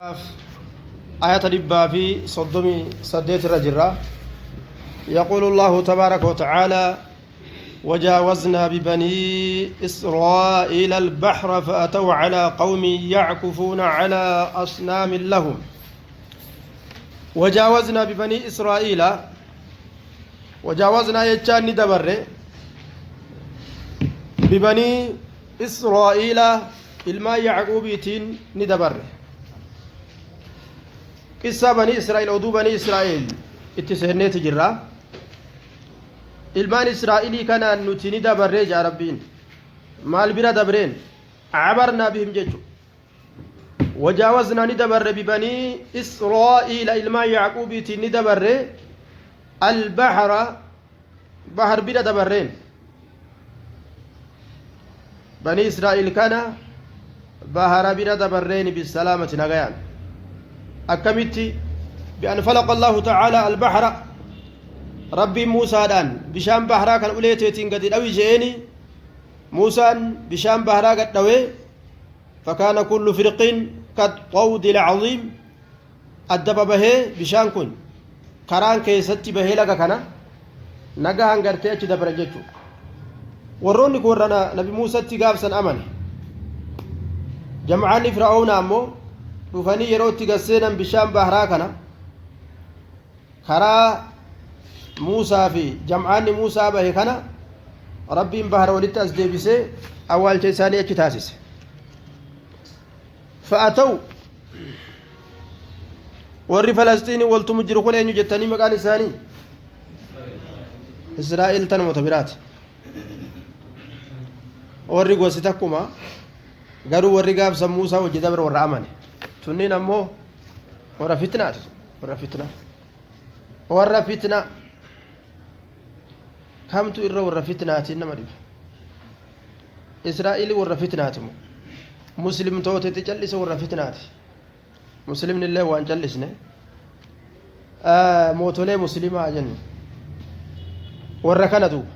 آية ربا في صدمي صديت الرجرة يقول الله تبارك وتعالى وجاوزنا ببني إسرائيل البحر فأتوا على قوم يعكفون على أصنام لهم وجاوزنا ببني إسرائيل وجاوزنا يجان ندبر ببني إسرائيل الماء يعقوبيتين ندبر قصة بني إسرائيل ودو بني إسرائيل اتسهنيت جرا المان إسرائيلي كان نتني دبر يا ربين مال بلا دبرين عبرنا بهم ججو وجاوزنا ندبر ببني إسرائيل الماء يعقوبيتين ندبر البحر بحر بلا دبرين بني إسرائيل كان بحر بلا دبرين بالسلامة نغيان أكملت بأن فلق الله تعالى البحر ربي موسى دان بشام بحرا كان أوليتين قد أوي جيني موسى بشام بحرا قد أوي فكان كل فرق كالطود العظيم أدب به بشان كن كران كيستي به لك كان نجا هنغرتي أجد برجتو وروني كورنا نبي موسى تجابسا أمن جمعاني فرعون أمو dhufanii yeroo itti gasseenan bishaan baharaa kana karaa Muusaa fi jam'aanni Muusaa bahe kana rabbiin bahara walitti as deebisee awwaalcha isaanii achi taasise fa'ataw warri Falasxiinii waltumu jiru kun eenyu jettanii maqaan isaanii Israa'eel tanumata biraati warri gosi takkuma garuu warri gaabsan Muusaa wajji dabre warra amane sunniin ammoo warra fitnaati warra fitna kamtu irra warra fitnaati nama dhiba Israa'eel warra fitnaati muslimtoota itti callise warra fitnaati muslimni illee waan callisne mootolee muslimaa jennu warra kana duuba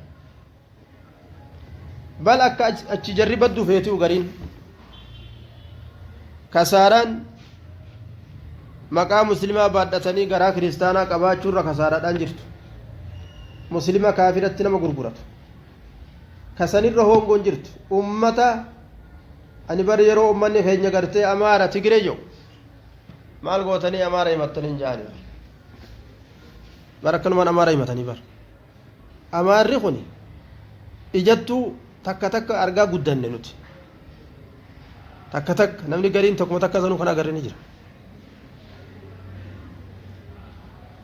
bal akka achi jarribaddu feetuu gariin kasaaraan maqaa muslimaa baadhatanii garaa kiristaanaa qabaachuurra kasaaraadhaan jirtu muslima kaafiratti nama gurguratu kasanirra hoongoon jirtu ummata ani bari yeroo ummanni keenya gartee amaara tigiree jiru maal gootanii amaara himattanii jaani barakkanumaan amaara himatanii bar amaarri kun ijattuu takka takka argaa guddanne nuti takka takka namni gariin tokkuma takka sanuu kan agarre ni jira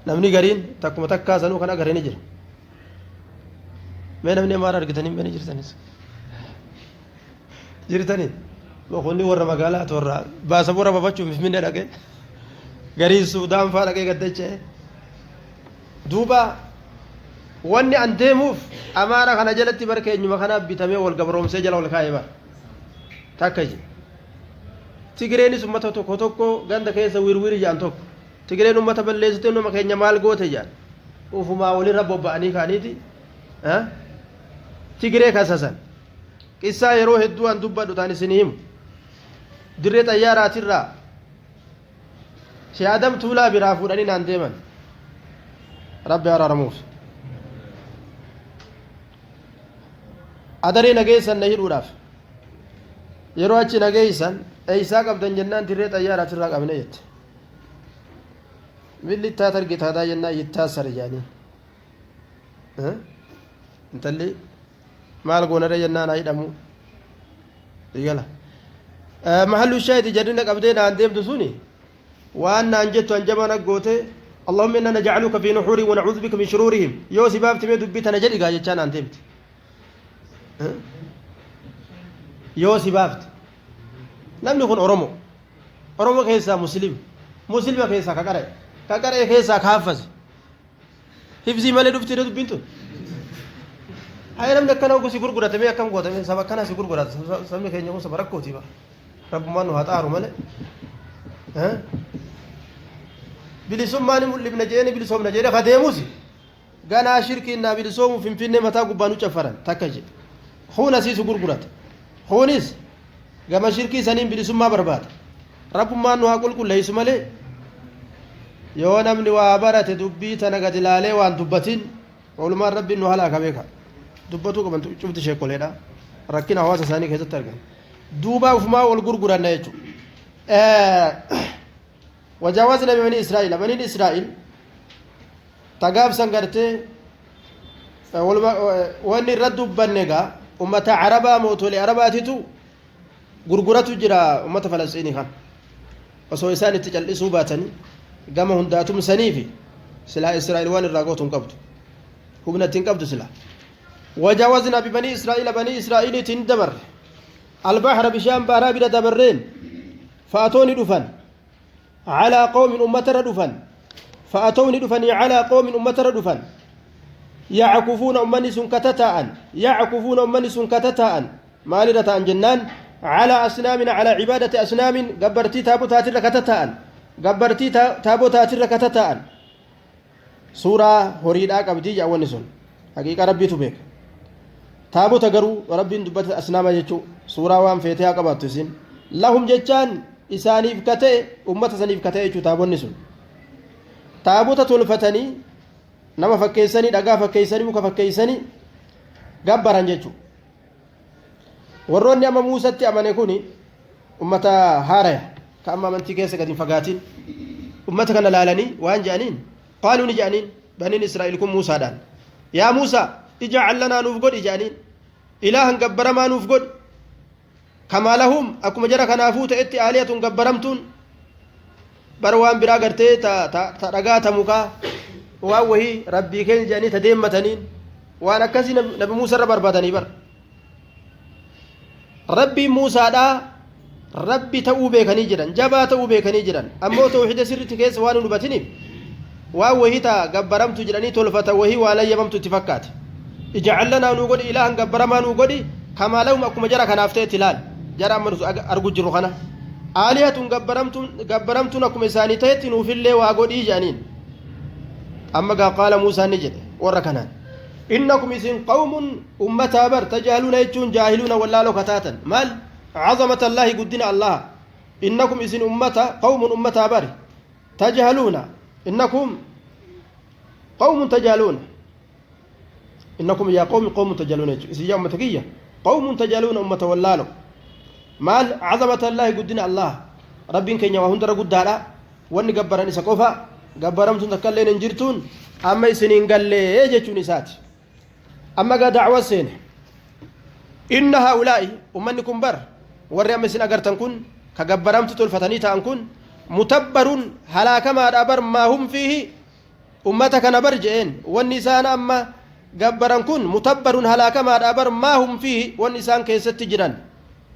namni gariin takkuma takka sanuu kan agarre ni jira mee namni amaara argitanii mee jirtanis jirtanii boqonni warra magaalaa warra baasa bora babachuuf finfinnee dhaqee garii suudaan faa dhaqee gaddachee duuba wanni an deemuuf amaara kana jalatti barkeenyuma kanaaf bitamee wal gabroomsee jala wal kaa'ee bara takka je Tigireenis ummata tokko tokko ganda keessa wirwiri jaan tokko Tigireen ummata balleessitee nama keenya maal goote jaan ufumaa walirra bobba'anii kaaniiti Tigiree kasasan qissaa yeroo hedduu an dubbadhu taan isinii himu dirree xayyaaraatirraa Shee Adam Tuulaa biraa fuudhanii naan deeman rabbi araaramuuf adaree nageessan na hidhuudhaaf yeroo achi nageessan eeysaa qabdan jennaan dirree xayyaaraatirraa qabne jette billi ittaat argitaadaa jennaan ittaas sarjaanii intalli maal goonare jennaan haa hidhamu digala mahallu shaahidi jadina qabdee naan deemtu suni waan naan jettu anjabana goote اللهم إنا نجعلك في نحورهم ونعوذ بك من شرورهم يو سباب تمي دبيت أنا جدي قاعد كان أنتمت يو سباب لم يكن أرومو كيسا مسلم كيسا كاكاري كيسا كافز حفظي مالي دفتي دبينتو هاي لم نكنا وكسي غرغرة تمي أكم غوتا من سبا كنا سي غرغرة سمي كينيا كون سبركو تيبا رب ما نو هتارو مالي bilisummaan mul'ifna jeeni bilisoomna jeeni kadeemusi ganaa shirkiinna bilisoomu finfinnee mataa gubbaanu caffaran takka je huun asiisu gurgurata huunis gama shirkii saniin bilisummaa barbaada ربما نها كل ليس ملي yoo namni waa barate dubbii tana gad ilaalee waan dubbatin walumaan rabbiin nu halaaka beeka dubbatuu qaban cufti sheekoleedha rakkina hawaasa isaanii keessatti argan duuba ufumaa wal gurguranna jechuudha wajaawazna bani israa'il baniin israa'il tagaabsan gartee wanni irra dubbanne egaa ummata arabaa mootolee arabaatitu gurguratu jira ummata falasxiinii kan osoo isaan itti cal'isuu baatanii gama hundaatum saniifi silaa israa'il waan irraa gootuun qabdu humna ittiin qabdu silaa wajaawazna bibanii israa'il banii israa'iliitiin dabarre albahra bishaan baaraa bira dabarreen fa'atooni dhufan calaa qawmin ummatara dhufan fa'atooni dhufanii calaa qawmin ummatara dhufan يعكفون أمني سنكتتاء يعكفون أمني سنكتتاء مالي رتان جنان على أصنام على عبادة أصنام قبرتي تابوتات ركتتاء قبرتي تابوتات ركتتاء سورة هريدا قبدي جاوان نسون حقيقة ربي تبيك تابوت قروا ربي دبت أصنام يجو سورة وان فيتها قبطسين لهم جتان إسانيف كتئ أمة سنيف كتئ يجو تابون نسون تابوت تلفتني nama fakkeessanii dhagaa fakkeessanii muka fakkeessanii gabbaran jechuudha warroonni amma Muusatti amane kuni ummata haaraya ka amma amantii keessa gadi hin fagaatin ummata kana laalanii waan jedhaniin qaaluu ni jedhaniin baniin Israa'il kun Muusaadhaan yaa Muusaa ij'al lanaa nuuf godhi jedhaniin ilaahan gabbaramaa nuuf godhi kamaa lahum akkuma jara kanaafuu ta'etti aaliyatun gabbaramtuun bara waan biraa gartee ta dhagaa ta mukaa waan wahii rabbii keenya jedhanii ta deemmataniin waan akkasii nabi Muusaa irra barbaadanii bar rabbii Muusaadhaa rabbi ta'uu beekanii jiran jabaa ta'uu beekanii jiran ammoo tawxiida sirriitti keessa waan hin hubatiniif waan wahii ta gabbaramtu jedhanii tolfata wahii waan ayyamamtu itti fakkaate ij'al lanaa nuu godhi ilaahan gabbaramaa nuu godhi kamaa lahum akkuma jara kanaaf ta'etti ilaal jara amma argu jirru kana aaliyatun gabbaramtuun akkuma isaanii ta'etti nuufillee waa godhii jedhaniin أما قال موسى نجد وركنان إنكم إذن قوم أمتا بر تجهلون يجون جاهلون ولا لو كتاتا مال عظمة الله قدنا الله إنكم إذن أمتا قوم أمتا بر تجهلون إنكم قوم تجهلون إنكم يا قوم تجهلون إذن يا أمتكية قوم تجهلون أمتا ولا لو مال عظمة الله قدنا الله ربين كينيا وهندر قدالا واني قبراني سقوفا gabbaramtuun takka illee hin jirtuun amma isiniin gallee jechuun isaati amma gaa dacwa seene inna haa'ulaa'i ummanni kun bar warri amma isin agartan kun ka gabbaramtu tolfatanii ta'an kun mutabbaruun halaakamaadha bar maa hum fiihi ummata kana bar je'een wanni isaan amma gabbaran kun mutabbaruun halaakamaadha bar maa hum fiihi wanni isaan keessatti jiran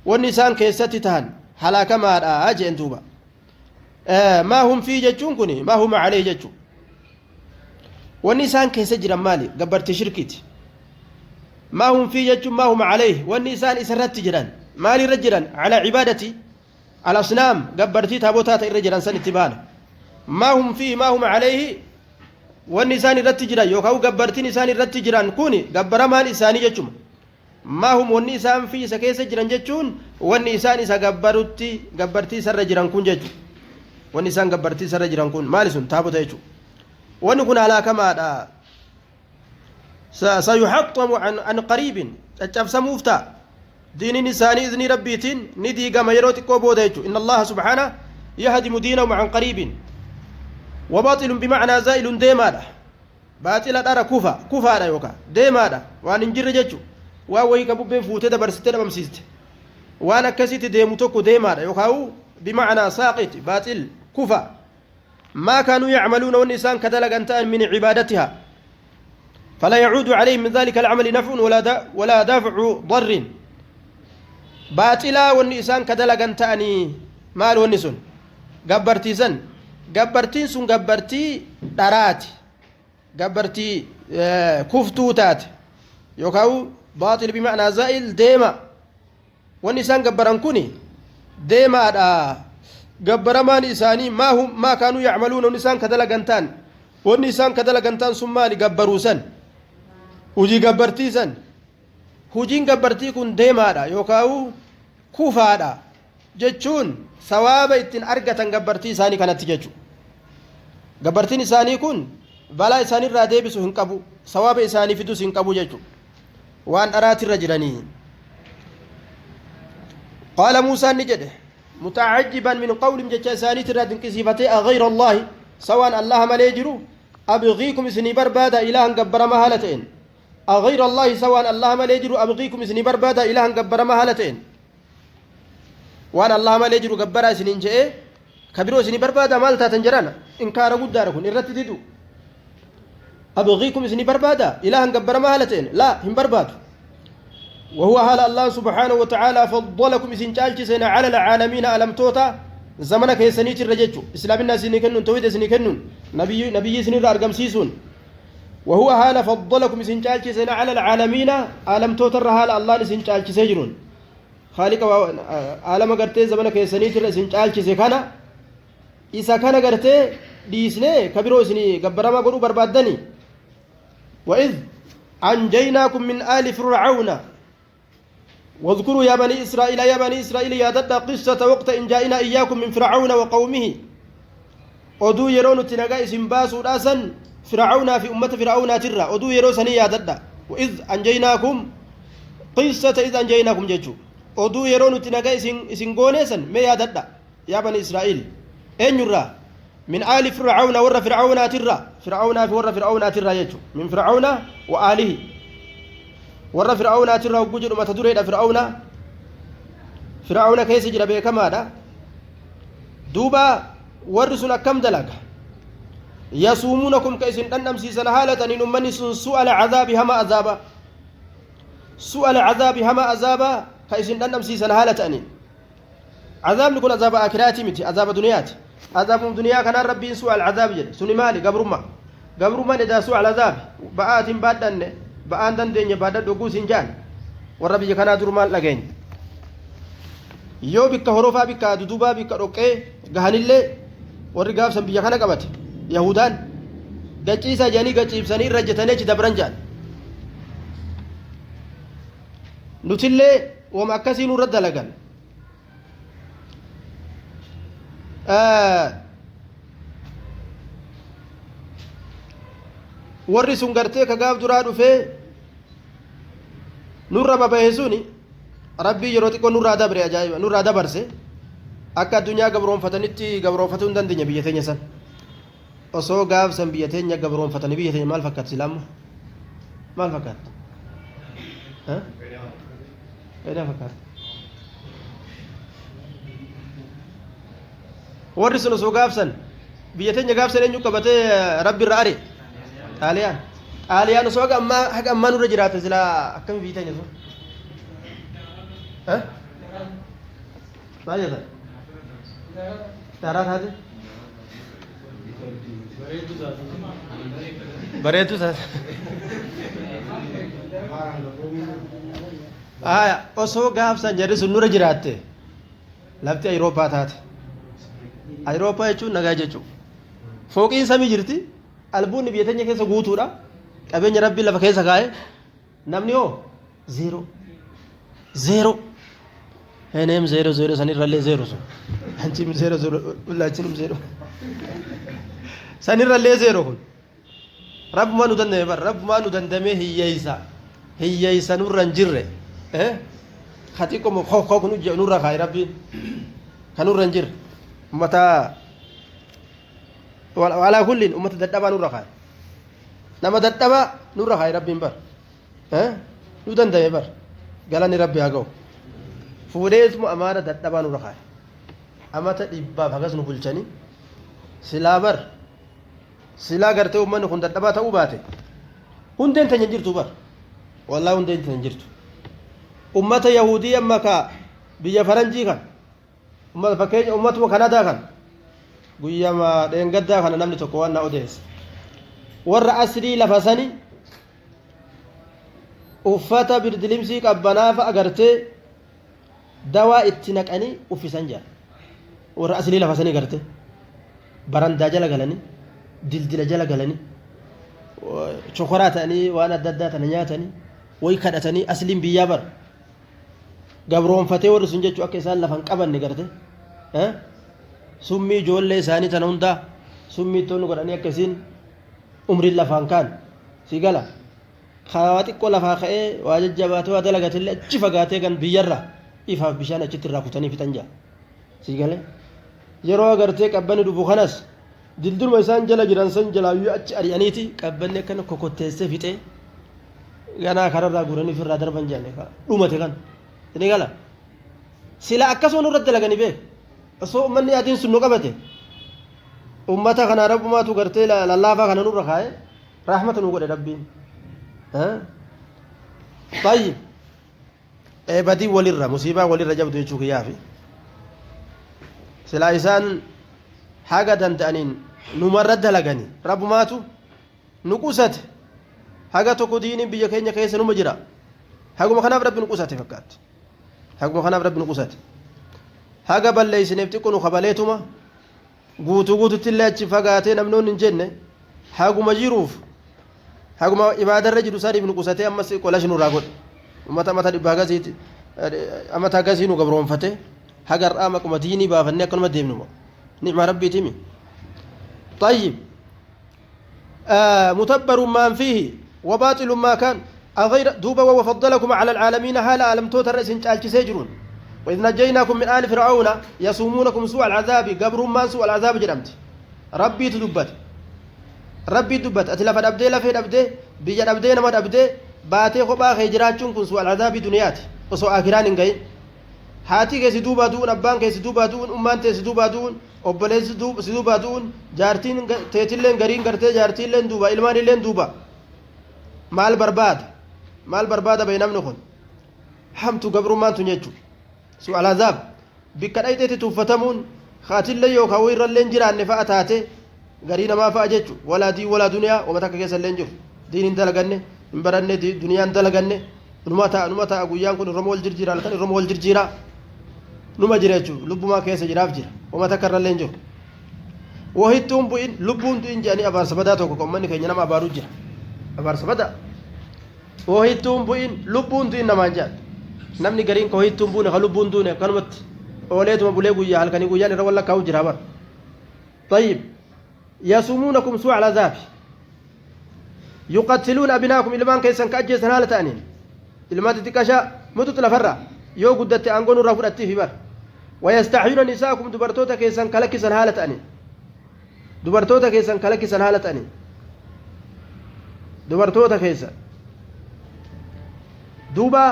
wanni isaan keessatti tahan halaakamaadha je'een duuba ما هم في جتون كوني ما هم عليه جتو والنسان كيس جرا مالي قبرت شركتي ما هم في جتون ما هم عليه والنسان إسرت جران مالي رجلا على عبادتي على أصنام قبرتي تابوتات الرجلا سن اتبانا ما هم فيه ما هم عليه والنسان رت جرا يوكاو قبرتي نسان رت جران كوني قبر مال إساني جتوم ما هم والنسان في سكيس جران جتون والنسان إسا قبرتي سر جران كون جتو wanni isaan gabbartii sarra jiran kun maali sun taabota jechuudha wanni kun halaakamaadha sayuhaxxamu an qariibin caccabsamuuf ta'a diiniin isaanii iznii rabbiitiin ni diigama yeroo xiqqoo booda jechuudha inna allaha subhaana yahdimu diinahu an qariibin wabaaxilun bimacnaa zaa'ilun deemaadha baaxila dhara kufaadha yookaan deemaadha waan hin jirre jechuudha waan wayii ka bubbeen fuutee dabarsitee dhabamsiiste waan akkasitti deemu tokko deemaadha yookaan bimacnaa saaqit baaxil كفى ما كانوا يعملون والنسان كذلك أنتان من عبادتها فلا يعود عليهم من ذلك العمل نفع ولا دافع ضر باطلا والنسان كذلك أنتاني مال والنسون قبرتي سن قبرتي دارات قبرتي كفتوتات يوكاو باطل بمعنى زائل ديما والنسان قبران كوني ديما gabbaramaan isaanii maa kaanuu yacmaluuna isaan ka dalagantaan wanni isaan ka dalagantaan sun maali gabbaruu san hujii gabbartii san hujiin gabbartii kun deemaadha yookaan kufaadha jechuun sawaaba ittiin argatan gabbartii isaanii kanatti jechuudha. Gabbartiin isaanii kun balaa isaaniirraa deebisu hin qabu, sawaaba isaanii fidus hin qabu jechuudha. Waan dharaatirra jiranii. qaala Muusaan ni jedhe mutacajjiban min qawlim jecha isaaniitirraa dinqisiifatee aghayra Allaahi sawaan Allaha malee jiru abgiikum isinii barbaada ilaahan gabbarama haala ta'een. أغير الله سواء الله ما ليجروا أبغيكم إسني بربادا إلها جبر ما هالتين وأنا الله ما ليجروا جبر إسني جاء كبروا إسني بربادا مالتا تنجرانا إن كان قد داركم إن رتدوا أبغيكم إسني بربادا إلها جبر ما هالتين لا هم برباد وهو هال الله سبحانه وتعالى فضلكم إسن جالجسنا على العالمين ألم توتا زمنك يسنيت الرججو إسلام الناس نكنون تويد سنكنون نبي سنير أرقم سيسون وهو هال فضلكم سنجالك سنا على العالمين عالم توتر هال الله سنجالك سجنون خالق عالم غرتي زمانك سنيت سنجالك سكانا إذا كان غرتي ديسني كبيرو سني غبرما غرو بربادني وإذ أنجيناكم من آل فرعون واذكروا يا بني إسرائيل يا دد قصة وقت إن جاءنا إياكم من فرعون وقومه ودو يرون تنغا اسم باسو راسا فرعون في أمة فرعون ترى ودو يرو سني يا دد وإذ أنجيناكم قصة إذ أنجيناكم جيجو ودو يرون تنغا اسم غونيسا ما يا دد يا بني إسرائيل أين يرى من آل فرعون ور فرعون ترى فرعون في ور فرعون ترى يجو من فرعون وآله ور فرعون ترى وجود ما تدري فرعون كيس جرى بكما دا دوبا ورسنا كم دلك يصومونكم كيس أنم سيسن حالة أن من سوء العذاب هما عذابا سوء العذاب هما عذابا كيس أنم سيسن حالة أن عذاب نكون عذاب آخراتي متي عذاب دنيات عذاب الدنيا كان ربي سوء العذاب جل سني مالي قبرما إذا سوء العذاب بآت بعدن بآن دنيا بعد دوغوس إنجان وربي كان درمان لجين yoo bikka horofaa bikka dudubaa bikka dhoqqee gahanillee warri gaafsan biyya kana qabate yahudaan gaciisa jedhanii gaciibsanii irra jetanii achi dabran jedhan nutillee wama akkasii nurra dalagan warri sun gartee ka gaaf duraa dhufee nurra baba'e suni rabbii yeroo xiqqoo nurraa dabre ajaa'iba nurraa dabarse akka addunyaa gabroonfatanitti gabroonfatuu hin dandeenya biyya teenya san osoo gaafsan biyya teenya gabroonfatanii biyya teenya maal fakkaatti silaamma maal fakkaatti faayidaa fakkaatti warri sun osoo gaafsan biyya teenya gaafsan eenyu qabatee rabbi irra are xaaliyaan osoo haga ammaa nurra jiraate silaa akkami biyya teenya sun ما يدا ترى هذا بريتو ذات osoo gaafsan jedhe sun nurra jiraatte lafti Awurooppaa taate Awurooppaa jechuun nagaa jechuun fooqiin samii jirti albuunni biyya teenya keessa guutuudha qabeenya rabbii lafa keessa kaa'e namni hoo zeero enem zero sanir ralle zero sun anchim zero ulachinum zero sanir ralle zero kun rabbuma nu dandame bar rabbuma nu dandame hiyaysa nurran jirre khatiqo mo khokho kunu nurra khay rabbi kanurran jir ummata wala kullin ummata daddaba nurra khay nama daddaba nurra khay rabbin bar nu dandame bar galani rabbi hagaw fuudheesmu amaana dadhabaa nurra kaa'e amata dhibbaaf hagas nu bulchanii silaa gartee uummanni kun dadhabaa ta'uu baate hundeen teenya jirtu bar wallaahi hundeen teenya jirtu ummata yahudii amma ka biyya faranjii kan ummata fakkeenya ummatuma kanadaa kan guyyama dheengaddaa kana namni tokko waan na odeesse warra asrii lafa sanii uffata birdilimsii qabbanaafa agartee dawaa itti naqanii uffisan jira warra aslii lafa sanii garte barandaa jala galanii dildila jala galanii chokoraa ta'anii waan adda addaa tana nyaatanii way kadhatanii asliin biyyaa bar gabroon fatee warri sun jechuu akka isaan lafan qabanne garte summii ijoollee isaanii tana hundaa summii toonu godhanii akkasiin umriin lafaan kaan si gala kaawaa xiqqoo lafaa ka'ee waa jajjabaatee waa dalagatillee achi fagaatee kan biyyarra ifaaf bishaan achitti irraa kutanii fixan jaa si gale yeroo agartee qabbanni dhufu kanas dildilma isaan jala jiran san jalaayyuu achi ari'aniiti qabbanni akkana kokotteessee fixee ganaa kararraa guuranii ofirraa darban jaanne dhumate kan ni gala sila akkasuma nurratti dalaganii beek osoo ummanni adiin sun nu qabate ummata kana rabbumaatu gartee lallaafaa kana nurra kaa'e rahmata nu godhe rabbiin طيب بدي وليرة مصيبة وليرة جبدو يشوك يافي سلا إسان حاجة دانتانين نمرد لغني رب ماتو نقوست حاجة تكو ديني بيجا كينيا كيسا نمجرا حاجة مخناف رب نقوست فكات حاجة مخناف رب نقوست حاجة بل ليس نفتكو نخباليتما قوتو قوتو تلاتش فقاتين امنون نجنة حاجة مجيروف حاجة إبادة الرجل ساري بنقوستي أما سيقولاش نراغد mata dhibbaagasiiti amata agasiinu gabroonfate hagar amakuma diinii baafannee akkanuma deemnuma ni'ma rabbiitimi طيب متبر ما فيه وباطل ما كان أغير دوبا وفضلكم على العالمين هلا ألم توتر رئيس سيجرون وإذ نجيناكم من آل فرعون يصومونكم سوء العذاب قبر ما سوء العذاب جرمت ربي تدبت أتلف الأبدي لفين أبدي بيجان أبدي نمد أبدي baatee kophaa kee jiraachuun kun su'al azaabii duniyaati osoo akiraan hin gahin haati kee si duubaa du'uun abbaan kee si duubaa du'uun ummaan tee si duubaa du'uun obboleessi si duubaa du'uun jaartiin teetilleen gariin gartee jaartiilleen duuba ilmaanilleen duuba maal barbaada bahe namni kun hamtu gabrummaan tun jechuu su'al azaab bikka dhayxeetti tuuffatamuun haatillee yookaan irralleen jiraanne fa'a taate garii namaa fa'a jechuu walaa dii walaa duniyaa wama takka keessallee jiru diin hin dalaganne hin baranne duniyaan dalaganne numa ta'a guyyaan kun irra wal jirjiira halkan irra wal jirjiira numa jira jechuudha lubbumaa keessa jiraaf jira wama takka irrallee jiru wahittuun bu'in lubbuun du'in jedhanii abaarsa badaa tokko qommanni keenya nama abaaruu jira abaarsa badaa wahittuun bu'in lubbuun du'in namaan jedha namni gariin ka wahittuun buune ka lubbuun duune akkanumatti ooleetuma bulee guyyaa halkanii guyyaan irra wal lakkaa'u jira bar طيب يصومونكم سوء العذاب يقتلون أبناءكم إلمان كيسان كأجيس هالة تانين إلمان تتكاشا متت لفرة يو قدت أنقون الرفض في بر ويستحيون نساءكم دبرتوتا كيسان كالكيسان هالة تانين دبرتوتا كيسان كالكيسان هالة تانين دبرتوتا كيسان دوبا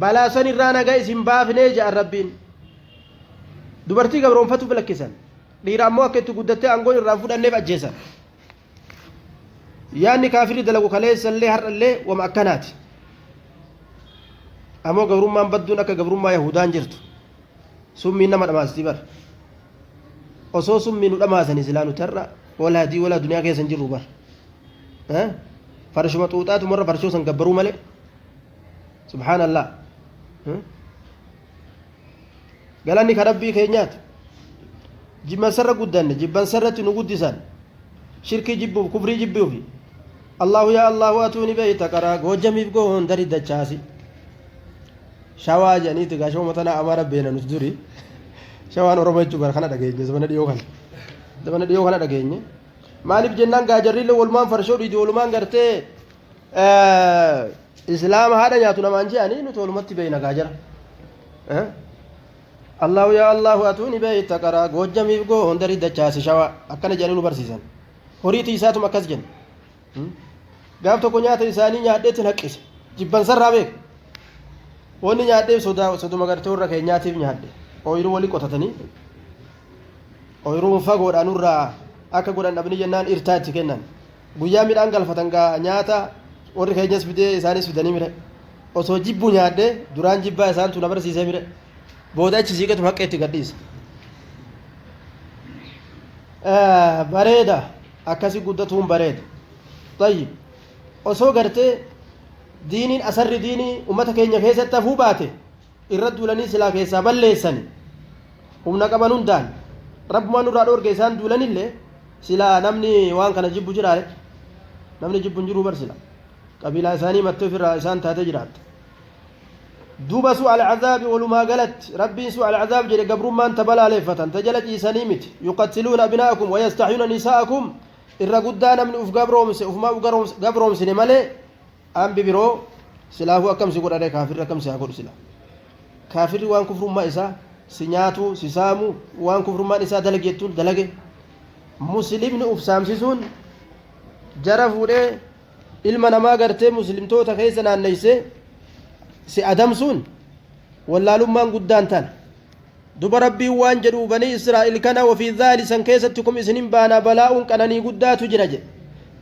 بلاسان الرانا قيس بافني جاء الربين دبرتي قبرون فتو بلكيسان dhiiraan akkeetti guddattee aangoon irraa fudhanneef ajjeesan yaanni kaafirii dalagu kaleessallee har'allee wama akkanaati ammoo gabrummaan badduun akka gabrummaa yahudaan jirtu summiin nama dhamaasti bar osoo summiin nu dhamaasanii silaa nuti har'a walaa adii walaa duniyaa keessa hin jirru bar farshuma xuuxaatu marra farshoo san gabbaruu malee subhaanallah galanni ka rabbii keenyaati jibban sarra guddanne jibban sarratti nu guddisan shirkii jibbuuf kufrii jibbuufi allahu yaa allahu atuuni beeyta qaraa goojjamiif goon dari dachaasi shawaa jedhaniiti gaa shawaa matanaa amaara beena nuti duri shawaan oromoo jechuu bara kana dhageenye zamana dhiyoo kana dhageenye maaliif jennaan gaa jarriillee walumaan farshoo dhiidi walumaan gartee islaama haadha nyaatu namaan je'anii nuti walumatti beeyna gaa jara allahu yaa allahu atuuni beeyta qaraa goojjamiif goon dari dachaasi shawaa akkana jedhanii nu barsiisan horiitii isaatuma akkas jenna gaaf tokko nyaata isaanii nyaadheetti haqqise jibban sarraa beek wanni nyaadheef sodoma gartee warra keenyaatiif nyaadhe ooyiruu walii qotatanii ooyiruun fagoodhaan irraa akka godhan dhabni jennaan irtaa itti kennan guyyaa midhaan galfatan gaa nyaata warri keenyas fidee isaanis fidanii mire osoo jibbu nyaadhee duraan jibbaa isaantu na barsiisee mire booda achi siiqetu haqqa itti gadhiisa bareeda akkasi guddatuun bareeda tayyib osoo gartee diiniin asarri diinii ummata keenya keessatti hafuu baate irra duulanii silaa keessaa balleessani humna qaban hundaan rabbumaan nurraa dhoorge isaan duulanillee silaa namni waan kana jibbu jiraare namni jibbu hin jiruu barsila qabiilaa isaanii mattee ofirraa isaan taatee jiraatte دوبا سوء العذاب ولما قالت ربي سوء العذاب جري قبر ما انت بلا ليفة تجلت إيسانيمت يقتلون أبناءكم ويستحيون نساءكم إرى قدانا من أف قبرهم سنمالي أم ببرو سلاهو أكم سيقول عليه كافر أكم سيقول سلا كافر وان كفر ما إسا سنياتو سسامو وان كفر ما إسا دلقيتون دلقي مسلمن أف سامسسون جرفوا ليه ilma namaa gartee muslimtoota keessa naanneyse si adamsuun wallaalummaan guddaan tan duba rabbiin waan jedhu banii israa'il kana wafii dhaalisan keessattikum isinin baanaa balaa'uun qananii guddaatu jira jedhe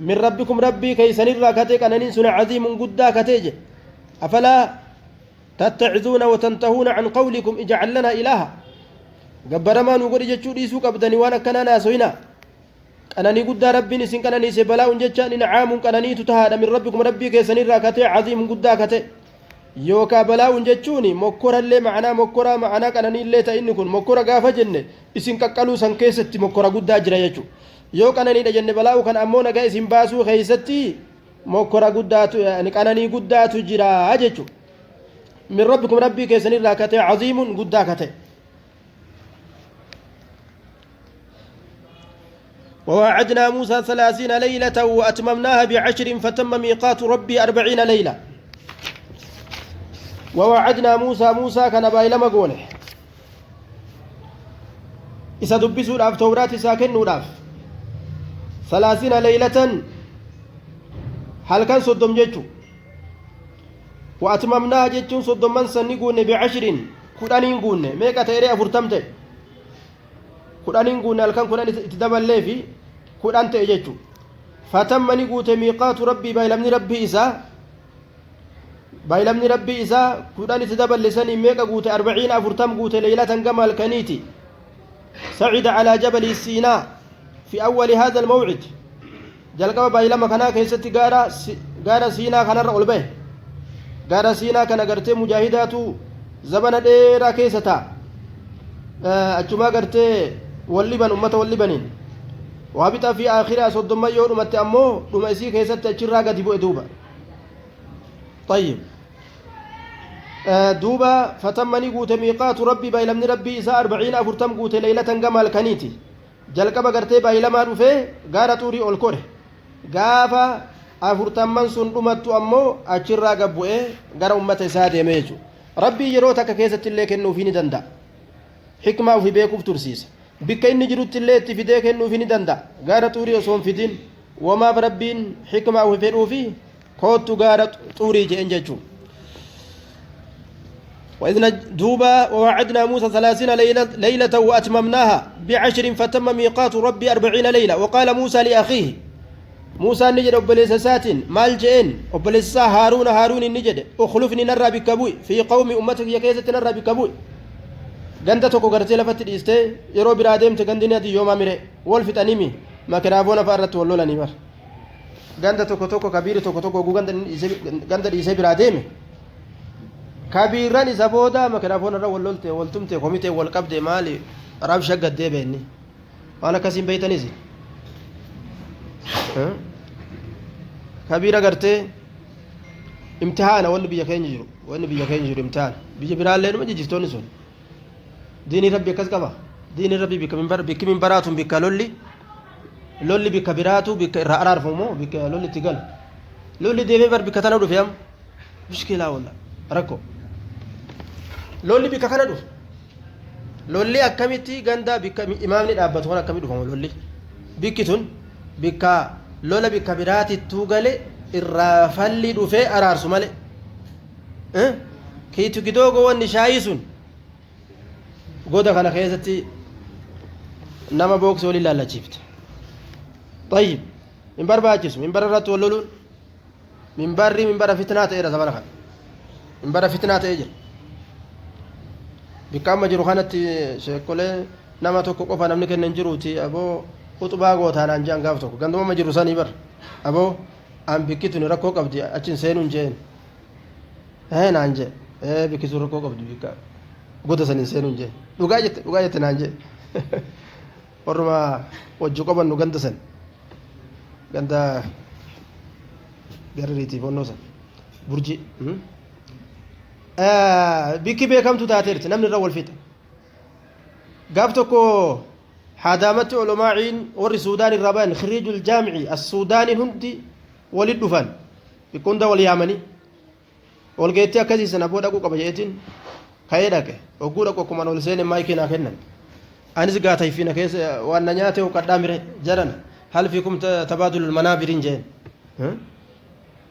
min rabbikum rabbii keeysanirraa katee qananiin sun caziimun guddaa katee jedhe afalaa tattacizuuna watantahuuna can qawlikum ijcal lanaa ilaaha gabbaramaa nu godhi jechuu dhiisuu qabdanii waan akkanaa naasoyinaa qananii guddaa rabbiin isin qananiise balaa'uun jechaan incaamuun qananiitu tahaadha min rabbikum rabbii keessanirraa katee caziimun guddaa kate yookaa balaa'uun jechuun mokkorallee ma'anaa mokkoraa ma'anaa qananiillee ta inni kun mokkora gaafa jenne isin qaqqaluu san keessatti mokkora guddaa jira jechuu yoo qananiidha jenne balaa'u kan ammoo nagaa isin baasuu keeysatti mokkora guddaatu qananii guddaatu jira jechuu min rabbikum rabbii keessanirraa katee caziimun guddaa kate وواعدنا موسى 30 ليلة وأتممناها ب10 فتم ميقات ربي 40 ليلة وواعدنا موسى كان بايلما قوله إذا دبسوا الأف توراة ساكن نوراف 30 ليلة هل كان صدم جيتشو وأتممناها جيتشو صدم من سنقون ب10 كدانين قون ميكا تيري أفرتمته kudhanin guunne halkan kudhan itti daballee fi kudhan ta'e jechu fatamma ni guute miiqaatu rabbii baylamni rabbii isaa kudhan itti daballisanii meeqa guute 40 guute leeylatan gama halkaniiti sacida calaa jabali siinaa fi awwali haadha almawcid jalqaba baylama kanaa keessatti gaara siinaa kanarra ol bahe gaara siinaa kana gartee mujaahidaatu zabana dheeraa keessa ta'a achumaa gartee واللبن أمة واللبنين وهبط في آخرها صدم يوم أمت أمو لما يسيك يسد تشرا قد يبوء دوبا طيب دوبا فتمني قوت ميقات ربي بايلمني ربي إساء 40 أفرتم قوت ليلة قمال كنيتي جلق بقرتي بايلما رفه غارة توري الكره غافا أفرتم من سن أمت أمو أشرا قبوء غار أمة سادة ميجو ربي يروتك كيسة اللي كنو فيني دندا حكمة وفي بيكوف ترسيس bikka inni jirutti illee itti fidee kennuufi ni danda'a gaara xuurii osoo hin fidin wamaaf rabbiin xikmaa ufi fedhuufi koottu gaara xuurii jedhen jechuun وإذن دوبا ووعدنا موسى 30 ليلة وأتممناها ب10 فتم ميقات ربي 40 ليلة وقال موسى لأخيه موسى نجد أبليس ساتن مالجئن أبليس هارون نجد أخلفني نرى بكبوي في قوم أمتك يكيسة نرى بكبوي ganda tokko gartee lafatti dhiistee yeroo biraa deemte gandini ati yooma mire wal fixanimi makiraafoon afaa irratti wal lolanii bar ganda tokko kabiiri tokko oguu ganda dhiisee biraa deeme kabiirran isa booda makiraafoon irra wal lolte wal tumte komitee wal qabde maali rabsha gaddee beenni waan akkasiin beeytanis kabiira gartee imtihaana wanni biyya keenya jiru imtihaana biyya biraallee numa jijjiftoonni sun diinii rabbi akkas qaba diinii rabbi bikki min baraatun bikka lolli bikka biraatu bikka irraa araarfamu bikka lolli itti galu lolli deemee bar bikka tana dhufe am mushkilaa walla rakko lolli bikka kana dhufe lolli akkamitti ganda bikka imaamni dhaabbatu kan akkamii dhufama lolli bikki tun bikka lola bikka biraatittuu gale irraa falli dhufee araarsu male kiitu gidoogo wanni shaayii sun goda kana keessatti nama bookse waliin laallachiifte طيب minbar baachisu minbar irratti wal loluun minbara fitnaa ta'eedha sabana kana minbara fitnaa ta'ee jira bikka amma jiru kanatti sheekolee nama tokko qofa namni kennan jiruuti aboo uxubaa gootaanaan jean gaaf tokko ganduma amma jiru sanii bar aboo an bikkituni rakkoo qabdi achin seenuun jeen naan jee bikkisu rakkoo qabdi bikka goda sanin seenuun jeen dhugaa jette naan jee warruma wajju qabannu ganda san garariitiif onnoo san burji bikki beekamtu taateerti namni irra wal fixa gaaf tokko haadaamatti ulumaa'iin warri suudaan irraa ba'an khiriijul jaamici as-suudaaniin hundi walit dhufan bikkunda wal yaamanii walgeetti akkasiisan aboo dhaquu qaba jeetiin ka'ee dhaqe ogguu dhaqu akkuma ol seene maayikii naa kennan anis gaatayfiina keessa waan na nyaate uqadhaa mire jedhan hal fiikum tabaadulul manaabiriin jeen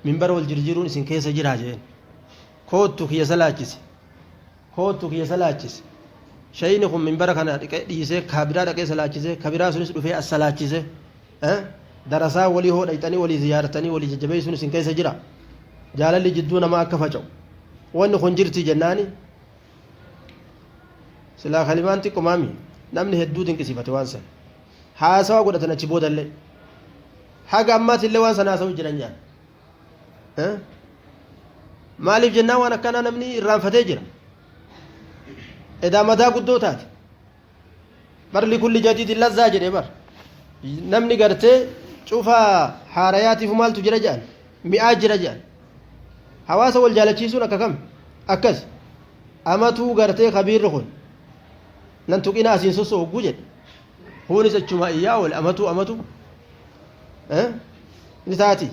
minbara wal jirjiruun isin keessa jiraa jeen kootu kiyya salaachise shayini kun minbara kana dhiisee kabiraa dhaqee salaachise kabiraa sunis dhufee as salaachise darasaa walii hoo dhayxanii walii ziyaaratanii walii jajjabeessuun isin keessa jira jaalalli jidduu namaa akka faca'u wanni kun jirti jennaani silaa kalimaan xiqqoo maami namni hedduu dinqisiifate waan san haasawa godhatan achi boodallee haga ammaatillee waan san haasa'u jiran jaan maaliif jennaan waan akkanaa namni irraanfatee jira edaa madaa guddoo taate barli kulli jadiidin lazzaa jedhee bar namni gartee cufaa haarayaatiif maaltu jira jedhan mi'aa jira jedhan hawaasa wal jaalachiisuun akka kam akkas amatuu gartee kabiirri kun nan tuqina asiin sossoogguu jedhe huunis achuma iyyaa ol amatu ni taati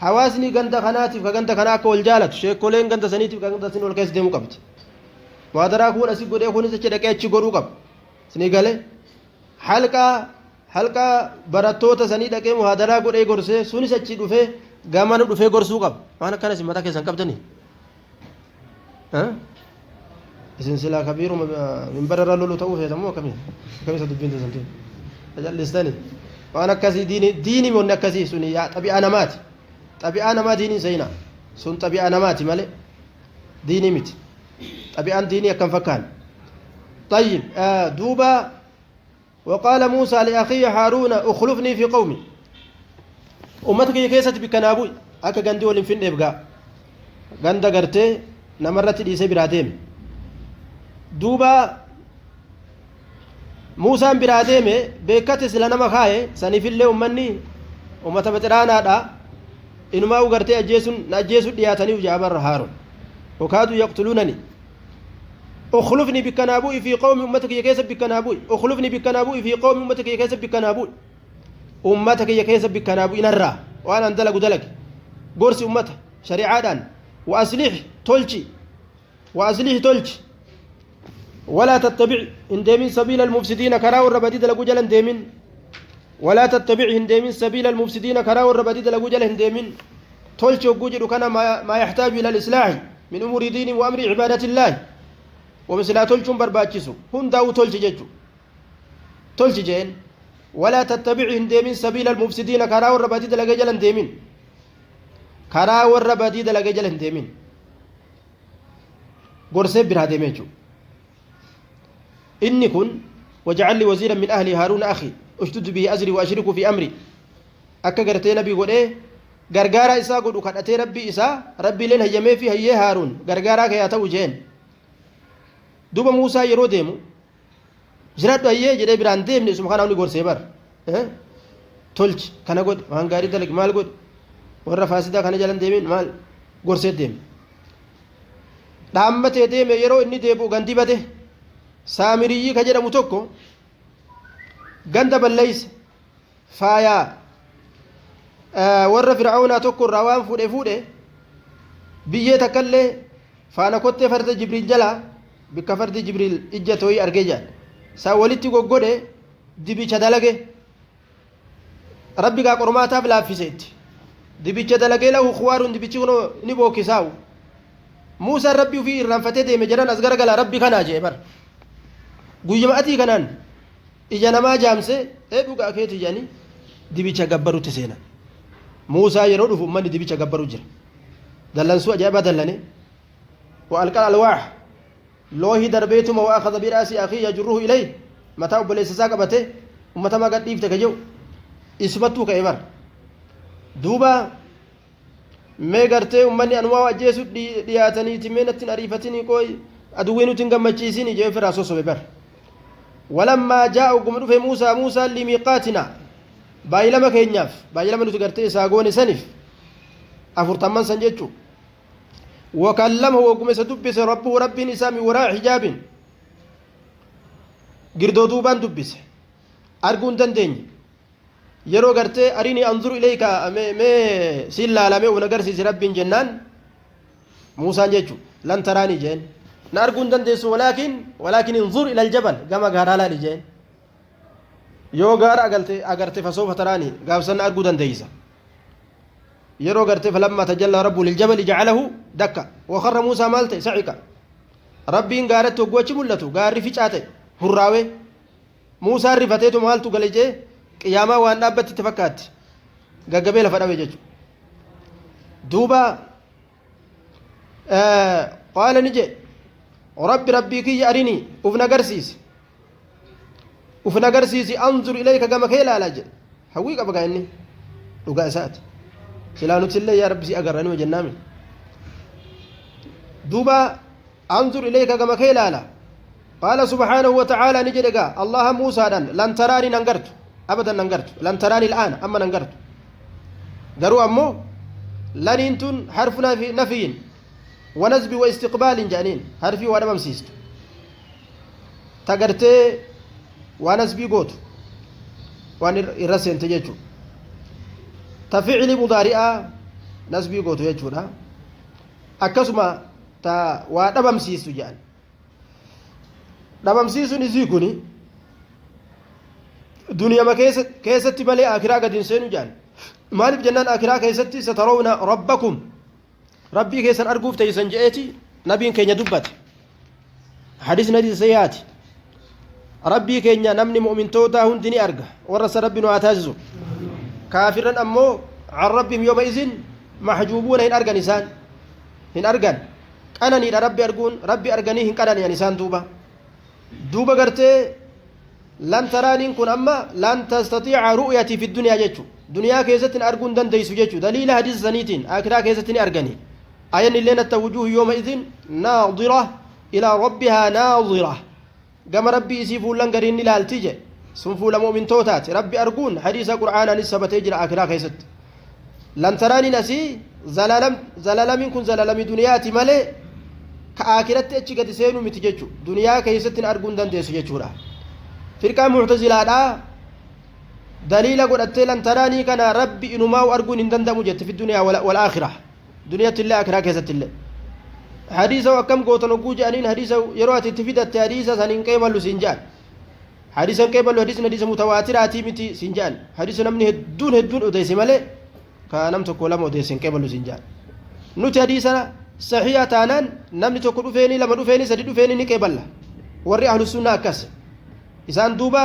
hawaasni ganda kanaatiif ka ganda kanaa akka wal jaalatu sheekoleen ganda saniitiif ka ganda sin ol keessa deemuu qabdi waadaraa kuun asii godhee kunis achi dhaqee achi godhuu qaba sinii galee halqaa barattoota sanii dhaqee muhaadaraa godhee gorsee sunis achi dhufee gamana dhufee gorsuu qaba waan akkanas mataa keessan qabdanii isin silaa kabiiruma minbararra lolu ta'uu feetamoo akkamisa dubbiin tasantiin jal'istanii waan akkasii diini moonni akkasii sun xabi'aa namaati xabi'aa namaa diiniin seenaa sun xabi'aa namaati malee diinii miti xabi'aan diinii akkam fakkaan طيب دوبا وقال موسى لأخيه هارون اخلفني في قومي أمتك كيست بكنابوي أكا غندي ولين فين إبقى غندا غرتي نمرت ديسي براديم دوبا موسى براديم بكت سلنا مخاي سني في اللي أمني أمتا بترانا دا إنما غرتي أجيسون دياتني وجابر هارون وكادوا يقتلونني اخلفني بكنابوي في قوم أمتك يكسب بكنابوي اخلفني بكنابوي في قوم أمتك يكسب بكنابوي أمتك يكسب بكنابوي نرى وأنا اندلق دلق قرس أمته شريعة وأصلح تلجي ولا تتبع هندامين سبيل المفسدين كراو الرباديد لقو هندامين ولا تتبع هندامين سبيل المفسدين كراو الرباديد لقو هندامين تلجي وقوجر كان ما يحتاج إلى الإصلاح من أمور دين وأمر عبادة الله ومثلا تلجم برباچسو هنداو تلجي ججو تلجي جين ولا تتبع هندامين سبيل المفسدين كراو الرباديد لقو هندامين كراو الرباديد لقو هندامين قرسي برادميجو إني كن وجعل لي وزيرا من أهلي هارون أخي أشتد به أزري وأشركه في أمري أكا قرتي نبي قول إيه غرغارا إسا قول أتي ربي إسا ربي لين هيمي في هي هارون غرغارا كي أتو جين دوبا موسى يرو ديمو جرات هي جدي بران ديم نسو مخانا وني قرسي بار تلج كان قول وان غاري دلق مال قول ورى فاسدا كان جلن ديمين مال قرسي ديم dhaammatee deeme yeroo inni deebi'u gandi bade saamiriyyii ka jedhamu tokko ganda balleeyse faayaa warra fir'aawnaa tokko irraa waan fuudhe biyyee takkallee faana kottee farda jibriil jalaa bikka fardi jibriil ijja tooyii argee jaan saa walitti goggodhe dibicha dalage rabbi gaa qormaataaf laaffise itti dibicha dalagee lahu kuwaaruun dibichi kuno ni bookisaawu موسى ربي في إرنفتي ديمي جران أصغر قال ربي كان أجيبر قيما أتي كنان إجانا ما جامسي إبقى أكيتي جاني دبيشا قبرو تسينا موسى يرود فماني دبيشا قبرو جر دلن سوء جابا دلني وألقى الألواح لوهي دربيتم وأخذ برأسي أخي يجره إليه متى أبليس ساقبته ومتى ما قد إفتك جو إسمتو كإبر دوبا mee gartee ummanni anwaa ajjeesu dhiyaatanii timeenatti ariifatanii qoy aduwwiinutin gammachiisini jee firaa sosobe bar walammaa jaa'u guma dhufe muusaa limiiqaatina baay'ilama keenyaaf baay'ilama nuti gartee isaa goone saniif 40 san jechuu وكلمه وقم ستبس ربه رب نسام وراء حجاب قردو دوبان دبس أرجون دندين يرو غرتي أريني أنظر إليك مي سلا لامي ونغرسي رب جنان موسى جيجو لن تراني جين نارجون دندس ولكن انظر إلى الجبل كما غارالا لجين yoo gaara agarte fasoofa taraani gaafsan arguu dandeeysa yeroo garte falamma tajalla rabbu liljabali jacalahu dakka wakarra muusaa maal ta'e sacika rabbiin gaaratti hoggoochi mul'atu gaarri ficaate hurraawe muusaan rifateetu maaltu gale jee qiyaamaa waan dhaabbatti itti fakkaatti gaggabee lafa dhabe jechu duuba qaala ni jee rabbii kiyya arinii uf nagarsiisi ufna garsiisi anzur ilayka gama kee ilaala jedhe hawwii qaba gaa inni dhugaa isaati silaa nuti illee yaa rabbi si agarranima jennaami duuba anzur ilayka gama kee ilaala qaala subhaanahu wa ta'aalaa ni jedhe gaa allaha muusaadhaan lan taraani nan gartu abadan nan gartu lan taraani il'aana amma nan gartu garuu ammoo laniin tun harfu nafiyin wa nasbi wa istiqbaalin jedhaniin harfii waa dhabamsiistu tagartee waan asbii gootu waan irra seente jechuudha ta ficili mudaari'aa nasbii gootu jechuudha akkasuma ta waa dhabamsiistu jedhan dhabamsiisuun isii kuni duniyama keessatti malee akiraa gad hin seenu jedhan maaliif jennaan akiraa keessatti satarawna rabbakum rabbii keessan arguuf teeysan je'eeti nabiin keenya dubbate hadisni hadiisa sayyaati rabbii keenya namni mu'mintootaa hundi ni arga warra sa rabbi nu haa taasisu kaafirran ammoo can rabbihim yooma izin maxjuubuuna hin argan isaan hin argan qananiidha rabbi arganii hin qananiyan isaan duuba gartee lan taraaniin kun amma lan tastatiica ru'yatii fi dunyaa jechu duniyaa keessatti hin arguu hin dandeeysu jechu daliila hadiisa saniitiin akiraa keessatti ni argani ayan illeen atta wujuuhu yooma izin naadira ilaa rabbihaa naadira gama rabbii isii fuulan gariin ilaaltii je sun fuula mu'mintootaati rabbi arguun hadiisa qur'aanaanis sabatee jira akiraa keessatti lan taraaniin asii zalalamiin kun zalalami duniyaati malee ka akiratti achi gadi seenuu miti jechu duniyaa keessatti hin arguu hin dandeessu jechuudha firqaa muctazilaadhaa daliila godhattee lan taraanii kana rabbi inumaa arguun hin danda'amu jette fi duniyaa wal aakhira duniyatti illee akiraa keessatti illee hadiisa akkam gootan oguu jedhaniin hadiisa yeroo ati itti fidatte hadiisa san hin qeeballu siin jedhan hadiisa hin qeeballu hadiisni hadiisa mutawaatiraatii miti siin jedhan hadiisa namni hedduun odeesse malee ka nam tokko lama odeesse hin qeeballu siin jedhan nuti hadiisa saxiiha taanaan namni tokko dhufeeni lama dhufeeni sadi dhufeeni ni qeeballa warri ahlu sunnaa akkas isaan duuba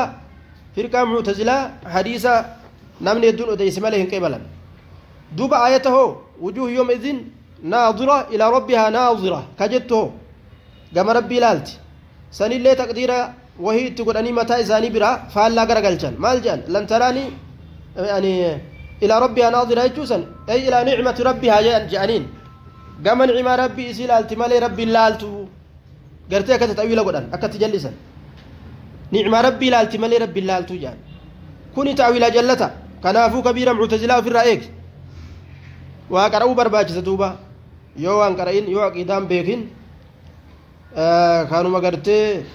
firqaa mu'tazilaa hadiisa namni hedduun odeesse malee hin qeebalan duuba aayata hoo wujuuhu yooma idin ناظرة إلى ربها ناظرة كجته كما ربي لالتي سن اللي تقديرا وهي تقول أني متى إزاني برا فهلا قرقلتن مال جان لن تراني يعني إلى ربها ناظرة يجوسن أي إلى نعمة ربها جانين كما نعمة ربي إسي لالتي مالي ربي لالتو قرتي أكت تأويل قدان أكت تجلسن نعمة ربي لالتي مالي ربي لالتو جان كوني تأويل جلتا كنافو كبيرا معتزلا في الرأيك وقرأوا برباجة دوبا yoo waan qara'in yoo aqiidaan beekin kanuma gartee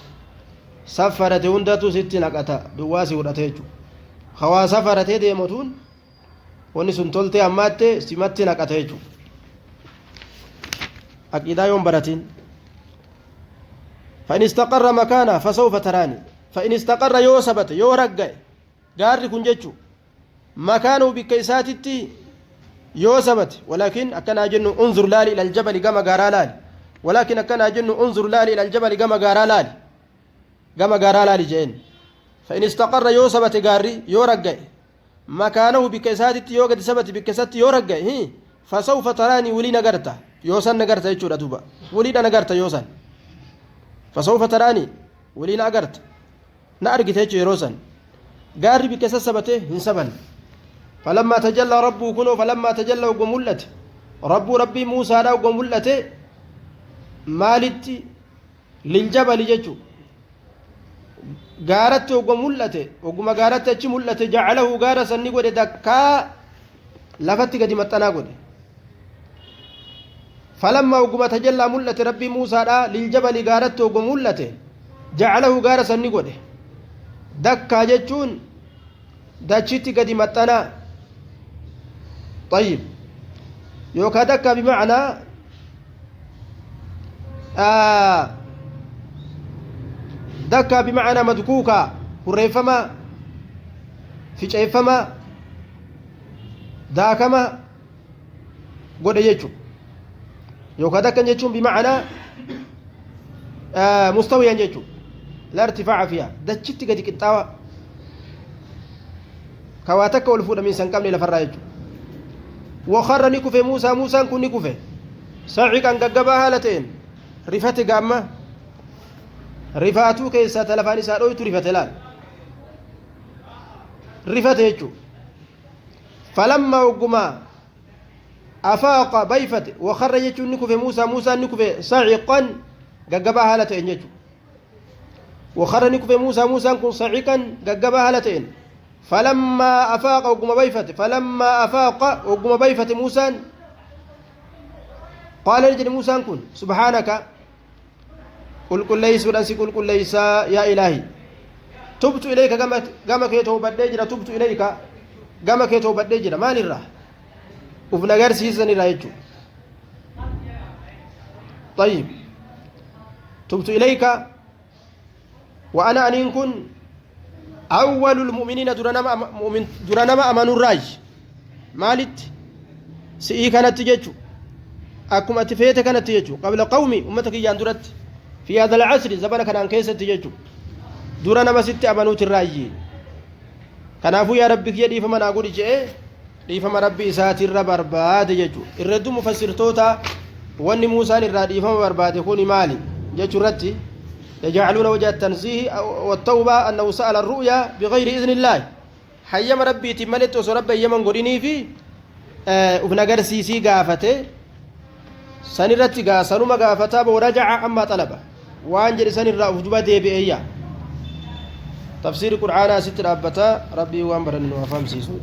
safarate hundatu sitti naqata duwwaa si godhate jechuudha hawaa safaratee deemutuun wanni sun toltee ammaatte simatti naqata jechuudha aqiidaa yoon baratin فإن استقر مكانه فسوف تراني فإن استقر يو ثبت يو رجع غاري كن جچو مكانه بكيساتتي يو ثبت ولكن أكن أجن انظر لالي إلى الجبل كما غارا لالي ولكن أكن أجن انظر لالي إلى الجبل كما غارا لالي جين فإن استقر يو ثبت غاري يو رجع مكانه بكيساتتي يو قد ثبت بكيساتي يو رجع فسوف تراني ولي نغرتا يوسن نغرتا يچودا دوبا ولي نغرتا يوسن فسوف تراني ولي نغرت نارغيت يروسن غاري بكيسا ثبته انسبن فلما تجلى ربه كنو فلما تجلى وقملت ربي موسى دا وقملت مالتي للجبل جچو غارت وقملت وقم غارت اچ ملت جعله غارس ني غد دكا لفتي قد متنا غد فلما وقم تجلى ملة ربي موسى للجبل غارت وقم ملة جعله غار سنقوده دكا جتشون داتشيتي قد متنا طيب يوكا دكا بمعنى دكا بمعنى مدكوكا هريفما فيشيفما داكما قد يجو يوكا دكا جتشون بمعنى مستويا جتشو لا ارتفاع فيها داتشيتي قد كنتاوا كواتك والفود من سنكم لفرا يجو وخر نكفي موسى كن نكفي صعقا غغبا هالتين رفات غاما رفاتو كيسا تلفاني سادويت رفات لال رفات يجو فلما وقما افاق بيفت وخر يجو نكفي موسى نكفي صعقا غغبا هالتين يجو وخر نكفي موسى كن صعقا غغبا هالتين فلما أفاق وقم بيفت موسى قال لجل موسى كن سبحانك قل ليس ودنسي قل ليس يا إلهي تبت إليك قامك يتوبت ديجرة تبت إليك قامك يتوبت ديجرة ما نرى وفنا غير سيزن رايجو طيب تبت إليك وأنا أن كن أول المؤمنين درانما أمانوا الراج مالت سئي كانت تججو أكم أتفيت كانت تججو قبل قومي أمتك ياندرت في هذا العصر زبنا كان كيسة تججو درانما ست أمانوت الراج كنافو يا ربك يدي فمن أقول جئ دي فما ربي ساتر برباد ججو الردو مفسر توتا واني موسى الرادي فما برباد يكون مالي ججو رتي يجعلون وجه التنزيه والتوبة أنه سأل الرؤيا بغير إذن الله حيما ربي تملت وسرب يمن قريني في ابن سيسي قافته سنرت سنما قافته ورجع أما طلبه وانجل سنر أفجبه دي بإياه تفسير القرآن ستر أبتا ربي وانبرن وفهم سيسو